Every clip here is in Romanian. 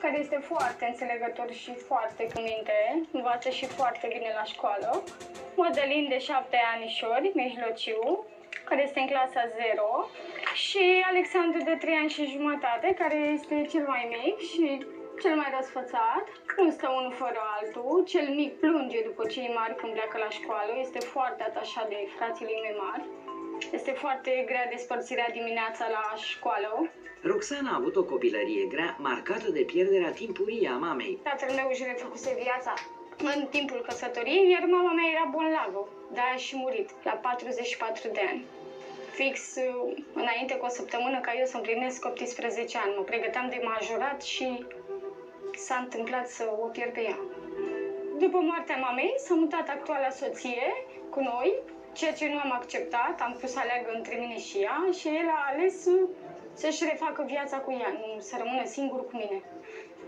care este foarte înțelegător și foarte cu minte, învață și foarte bine la școală. Mădălin de 7 anișori, mijlociu, care este în clasa 0, și Alexandru de 3 ani și jumătate, care este cel mai mic și cel mai răsfățat. Nu stă unul fără altul. Cel mic plânge după cei mari când pleacă la școală. Este foarte atașat de frații mei mari. Este foarte grea despărțirea dimineața la școală. Roxana a avut o copilărie grea, marcată de pierderea timpurie a mamei. Tatăl meu își refăcuse viața în timpul căsătoriei, iar mama mea era bolnavă. De-aia a și murit la 44 de ani. Fix înainte cu o săptămână ca eu să împlinesc 18 ani. Mă pregăteam de majorat și s-a întâmplat să o pierd pe ea. După moartea mamei, s-a mutat actuala soție cu noi, ceea ce nu am acceptat. Am pus să aleagă între mine și ea și el a ales să-și refacă viața cu ea, nu să rămână singur cu mine.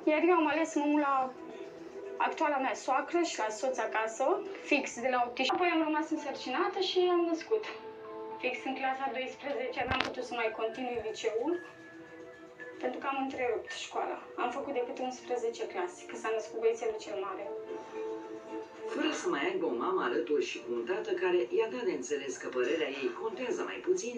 Iar eu am ales să mă mut la actuala mea soacră și la soț acasă, fix de la 18. Apoi am rămas însărcinată și am născut. Fix în clasa 12 n-am putut să mai continui liceul, pentru că am întrerupt școala. Am făcut decât 11 clase, că s-a născut băiețelul cel mare. Fără să mai aibă o mamă alături și cu un tată care i-a dat de înțeles că părerea ei contează mai puțin,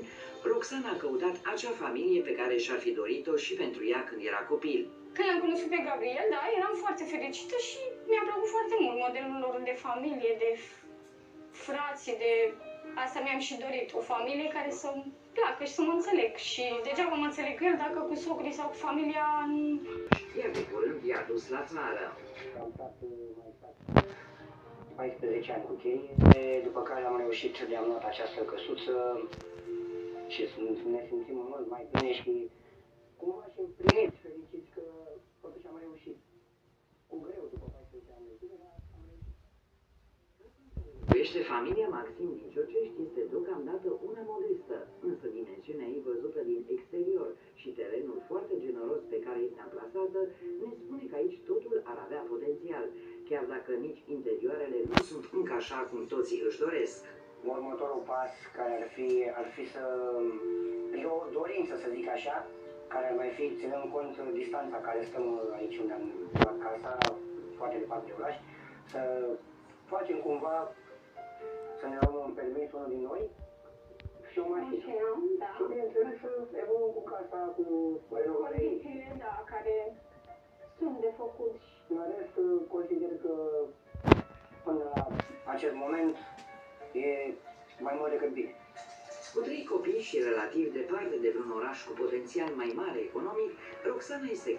Roxana a căutat acea familie pe care și-ar fi dorit-o și pentru ea când era copil. Când l-am cunoscut pe Gabriel, da, eram foarte fericită și mi-a plăcut foarte mult modelul lor de familie, de frați, de... Asta mi-am și dorit, o familie care să-mi placă și să mă înțeleg. Și degeaba mă înțeleg el dacă cu socrii sau cu familia... Iar de curând i-a dus la țară. Am stat mai 14 ani cu ei, după care am reușit să le-am luat această căsuță și ne simțim mult mai bine și cumva și împliniți, fericiți că totuși am reușit. Cu greu, după 14 ani de zile, dar am reușit. Familia Maxim din Ciocești este deocamdată una modestă, însă dimensiunea ei văzută din exterior și terenul foarte generos pe care este amplasată ne spune că aici totul ar avea potențial, chiar dacă nici interioarele nu sunt încă așa cum toții își doresc. Următorul pas care ar fi să... E o dorință, să zic așa, care ar mai fi, ținând cont distanța care stăm aici unde am luat casa, foarte departe de oraș, să facem cumva să ne luăm un permis unul din noi și o mașină. Da. Și bineînțeles să evoluăm cu casa, cu renovarea ei. Condițiile, da, care sunt de făcut. În rest, consider că până la acest moment e mai mult decât bine. Cu 3 copii și relativ departe de vreun oraș cu potențial mai mare economic, Roxana este